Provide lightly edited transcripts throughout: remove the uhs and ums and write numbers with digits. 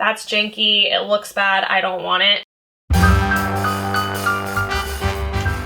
that's janky, it looks bad, I don't want it.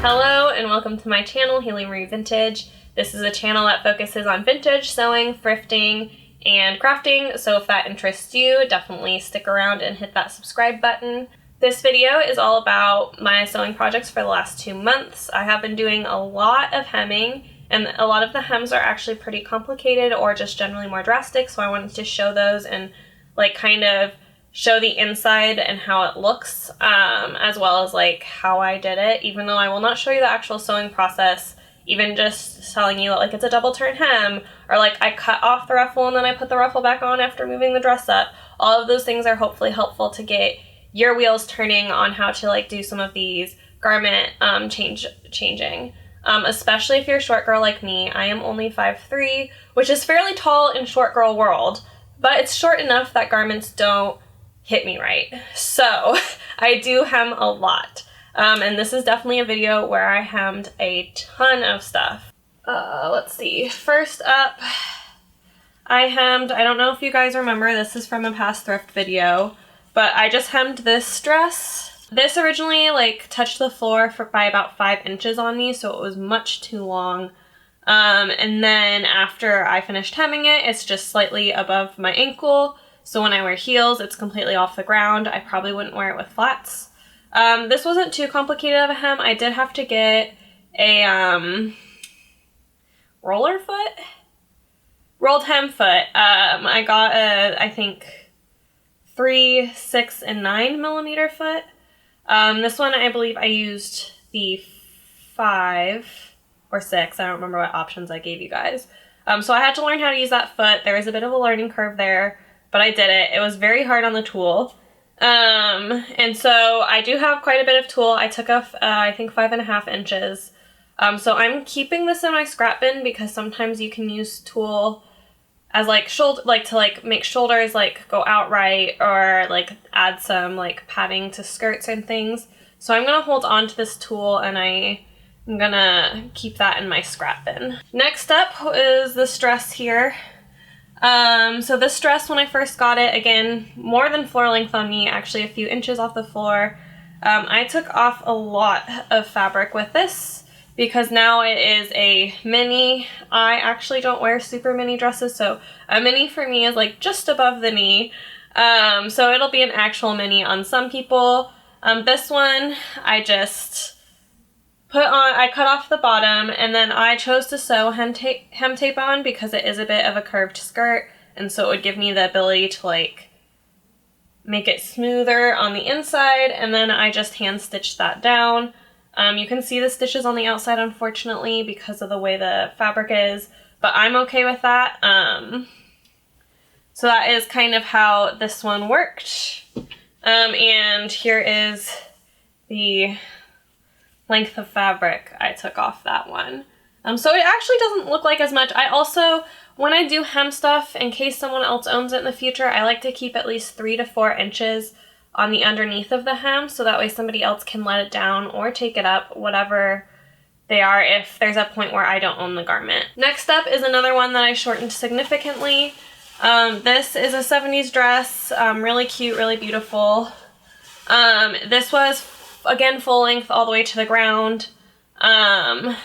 Hello and welcome to my channel, Haylee Marie Vintage. This is a channel that focuses on vintage, sewing, thrifting, and crafting, so if that interests you, definitely stick around and hit that subscribe button. This video is all about my sewing projects for the last 2 months. I have been doing a lot of hemming, and a lot of the hems are actually pretty complicated or just generally more drastic, so I wanted to show those and like kind of show the inside and how it looks, as well as like how I did it, even though I will not show you the actual sewing process, even just telling you like it's a double turn hem, or like I cut off the ruffle and then I put the ruffle back on after moving the dress up. All of those things are hopefully helpful to get your wheels turning on how to like do some of these garment changing. Especially if you're a short girl like me. I am only 5'3", which is fairly tall in short girl world, but it's short enough that garments don't hit me right. So I do hem a lot. And this is definitely a video where I hemmed a ton of stuff. Let's see. First up, I hemmed, I don't know if you guys remember, this is from a past thrift video, but I just hemmed this dress. This originally like touched the floor by about 5 inches on me, so it was much too long. And then after I finished hemming it, it's just slightly above my ankle. So when I wear heels, it's completely off the ground. I probably wouldn't wear it with flats. This wasn't too complicated of a hem. I did have to get a rolled hem foot. I got a, I think, 3, 6, and 9 millimeter foot. This one, I believe I used the 5 or 6. I don't remember what options I gave you guys. So I had to learn how to use that foot. There was a bit of a learning curve there, but I did it. It was very hard on the tool. And so I do have quite a bit of tulle. I took off, I think 5.5 inches. So I'm keeping this in my scrap bin because sometimes you can use tulle as like shoulder, like to like make shoulders like go out right, or like add some like padding to skirts and things. So I'm gonna hold on to this tulle and I'm gonna keep that in my scrap bin. Next up is this dress here. So this dress, when I first got it, again, more than floor length on me, actually a few inches off the floor. I took off a lot of fabric with this because now it is a mini. I actually don't wear super mini dresses, so a mini for me is like just above the knee. So it'll be an actual mini on some people. This one, I just put on, I cut off the bottom, and then I chose to sew hem tape on because it is a bit of a curved skirt, and so it would give me the ability to like make it smoother on the inside, and then I just hand stitched that down. You can see the stitches on the outside, unfortunately, because of the way the fabric is, but I'm okay with that. So that is kind of how this one worked. And here is the length of fabric I took off that one. So it actually doesn't look like as much. I also, when I do hem stuff, in case someone else owns it in the future, I like to keep at least 3 to 4 inches on the underneath of the hem, so that way somebody else can let it down or take it up, whatever they are, if there's a point where I don't own the garment. Next up is another one that I shortened significantly. This is a 70s dress, really cute, really beautiful. This was, again, full length all the way to the ground.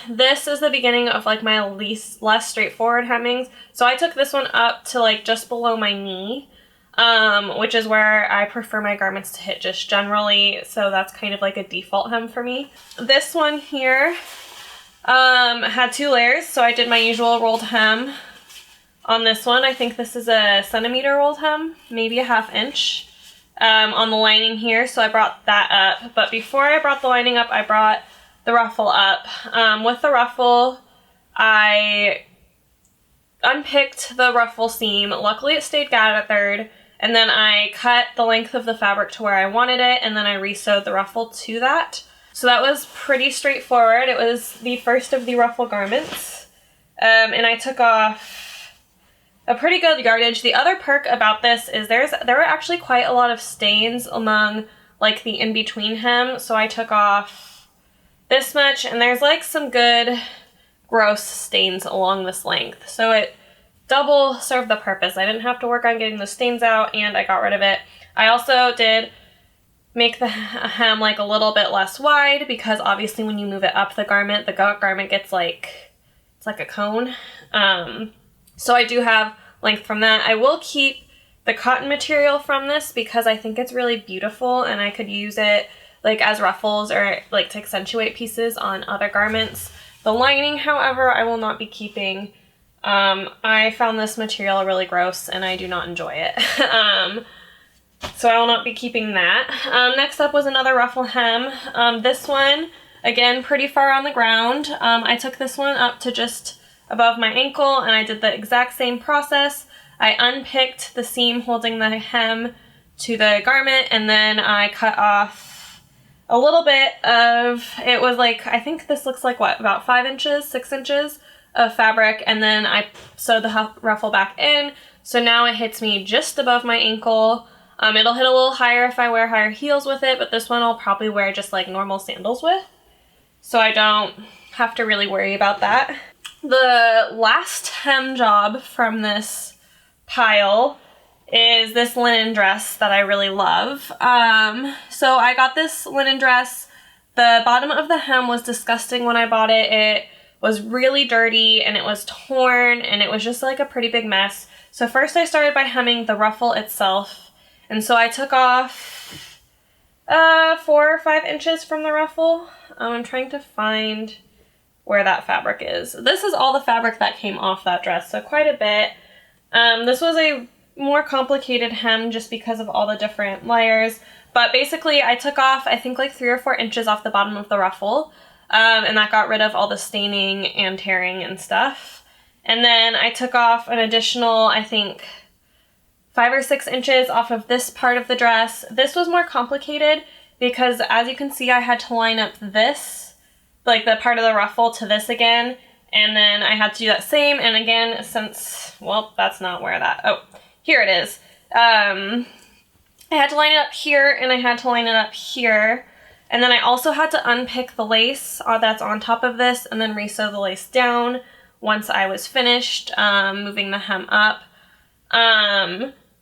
This is the beginning of like my less straightforward hemmings. So I took this one up to like just below my knee, which is where I prefer my garments to hit just generally. So that's kind of like a default hem for me. This one here, had 2 layers. So I did my usual rolled hem on this one. I think this is a centimeter rolled hem, maybe a 1/2 inch. On the lining here, so I brought that up. But before I brought the lining up, I brought the ruffle up. With the ruffle, I unpicked the ruffle seam. Luckily it stayed gathered, and then I cut the length of the fabric to where I wanted it, and then I re-sewed the ruffle to that. So that was pretty straightforward. It was the first of the ruffle garments. And I took off a pretty good yardage. The other perk about this is there were actually quite a lot of stains among like the in-between hem, so I took off this much, and there's like some good gross stains along this length. So it double served the purpose. I didn't have to work on getting the stains out, and I got rid of it. I also did make the hem like a little bit less wide because obviously when you move it up the garment gets like, it's like a cone. So I do have length from that. I will keep the cotton material from this because I think it's really beautiful and I could use it like as ruffles or like to accentuate pieces on other garments. The lining, however, I will not be keeping. I found this material really gross and I do not enjoy it. So I will not be keeping that. Next up was another ruffle hem. This one, again, pretty far on the ground. I took this one up to just above my ankle and I did the exact same process. I unpicked the seam holding the hem to the garment and then I cut off a little bit of, it was like, I think this looks like what, about 5 inches, 6 inches of fabric, and then I sewed the ruffle back in. So now it hits me just above my ankle. It'll hit a little higher if I wear higher heels with it, but this one I'll probably wear just like normal sandals with. So I don't have to really worry about that. The last hem job from this pile is this linen dress that I really love. So I got this linen dress. The bottom of the hem was disgusting when I bought it. It was really dirty and it was torn and it was just like a pretty big mess. So first I started by hemming the ruffle itself. And so I took off 4 or 5 inches from the ruffle. I'm trying to find where that fabric is. This is all the fabric that came off that dress, so quite a bit. This was a more complicated hem just because of all the different layers. But basically I took off, I think like 3 or 4 inches off the bottom of the ruffle. And that got rid of all the staining and tearing and stuff. And then I took off an additional, I think, 5 or 6 inches off of this part of the dress. This was more complicated because as you can see, I had to line up this, like the part of the ruffle to this again. And then I had to do that same. And again, since, well, that's not where that, oh, here it is. I had to line it up here and I had to line it up here. And then I also had to unpick the lace that's on top of this and then resew the lace down once I was finished moving the hem up.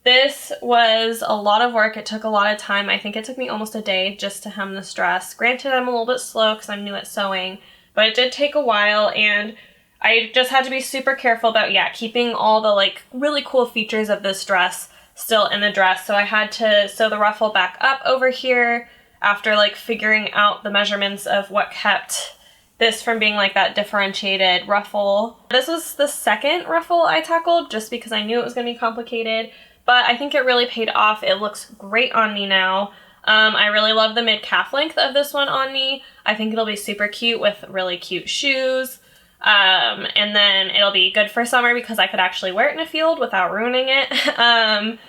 This was a lot of work. It took a lot of time. I think it took me almost a day just to hem this dress. Granted, I'm a little bit slow because I'm new at sewing, but it did take a while and I just had to be super careful about, yeah, keeping all the like really cool features of this dress still in the dress. So I had to sew the ruffle back up over here after like figuring out the measurements of what kept this from being like that differentiated ruffle. This was the second ruffle I tackled just because I knew it was going to be complicated. But I think it really paid off. It looks great on me now. I really love the mid-calf length of this one on me. I think it'll be super cute with really cute shoes. And then it'll be good for summer because I could actually wear it in a field without ruining it.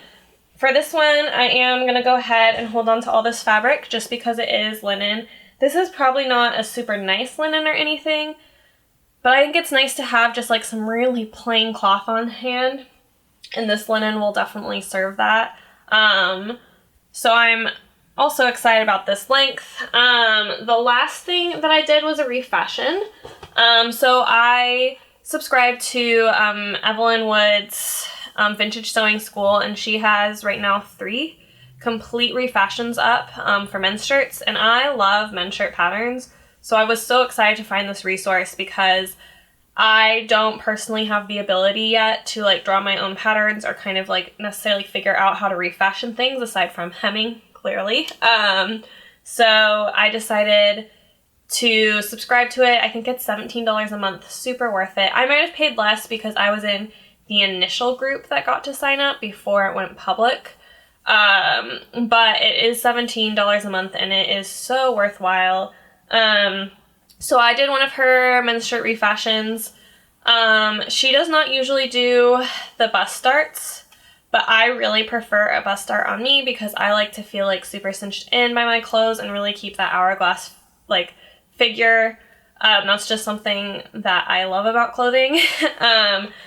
For this one, I am going to go ahead and hold on to all this fabric just because it is linen. This is probably not a super nice linen or anything, but I think it's nice to have just like some really plain cloth on hand. And this linen will definitely serve that. So I'm also excited about this length. The last thing that I did was a refashion. So I subscribed to Evelyn Wood's Vintage Sewing School, and she has right now 3 complete refashions up for men's shirts, and I love men's shirt patterns. So I was so excited to find this resource because I don't personally have the ability yet to like draw my own patterns or kind of like necessarily figure out how to refashion things aside from hemming, clearly. So I decided to subscribe to it. I think it's $17 a month, super worth it. I might have paid less because I was in the initial group that got to sign up before it went public. But it is $17 a month and it is so worthwhile. So I did one of her men's shirt refashions. She does not usually do the bust starts, but I really prefer a bust start on me because I like to feel like super cinched in by my clothes and really keep that hourglass like figure. That's just something that I love about clothing.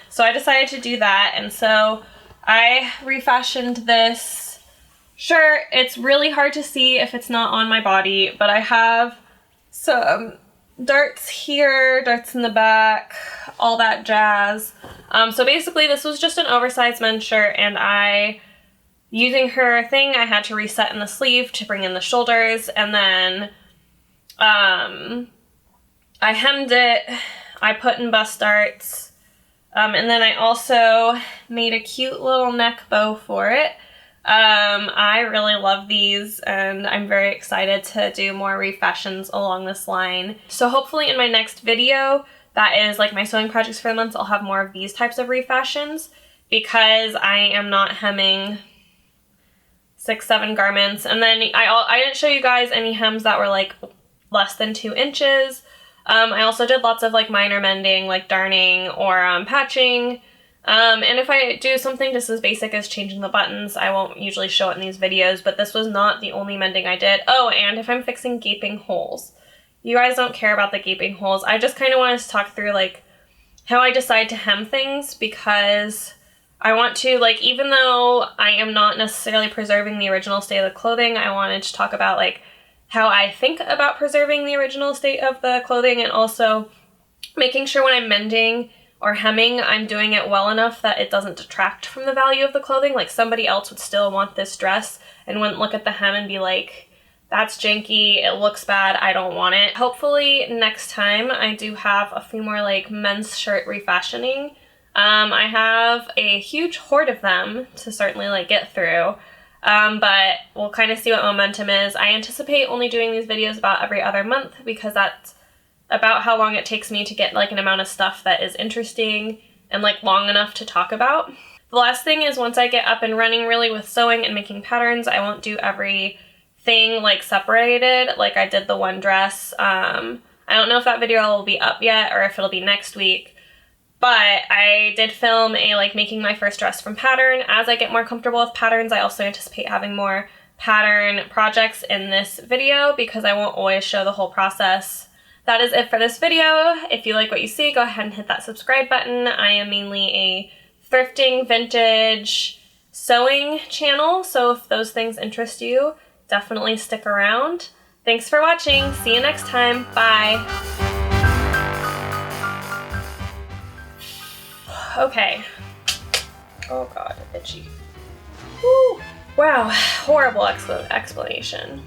So I decided to do that, and so I refashioned this shirt. It's really hard to see if it's not on my body, but I have some darts here, darts in the back, all that jazz. So basically this was just an oversized men's shirt, and using her thing, I had to reset in the sleeve to bring in the shoulders, and then I hemmed it, I put in bust darts, and then I also made a cute little neck bow for it. I really love these, and I'm very excited to do more refashions along this line. So hopefully in my next video, that is like my sewing projects for the month, I'll have more of these types of refashions, because I am not hemming 6-7 garments. And then I didn't show you guys any hems that were like less than 2 inches. I also did lots of like minor mending, like darning or patching. And if I do something just as basic as changing the buttons, I won't usually show it in these videos, but this was not the only mending I did. Oh, and if I'm fixing gaping holes. You guys don't care about the gaping holes. I just kind of wanted to talk through like how I decide to hem things, because I want to, like, even though I am not necessarily preserving the original state of the clothing, I wanted to talk about like how I think about preserving the original state of the clothing, and also making sure when I'm mending or hemming, I'm doing it well enough that it doesn't detract from the value of the clothing. Like, somebody else would still want this dress and wouldn't look at the hem and be like, that's janky, it looks bad, I don't want it. Hopefully next time I do have a few more like men's shirt refashioning. I have a huge hoard of them to certainly like get through, but we'll kind of see what momentum is. I anticipate only doing these videos about every other month, because that's about how long it takes me to get like an amount of stuff that is interesting and like long enough to talk about. The last thing is, once I get up and running really with sewing and making patterns, I won't do everything like separated like I did the one dress. I don't know if that video will be up yet or if it'll be next week, but I did film a like making my first dress from pattern. As I get more comfortable with patterns, I also anticipate having more pattern projects in this video, because I won't always show the whole process. That is it for this video. If you like what you see, go ahead and hit that subscribe button. I am mainly a thrifting, vintage, sewing channel, so if those things interest you, definitely stick around. Thanks for watching. See you next time. Bye. Okay. Oh god, itchy. Woo. Wow, horrible explanation.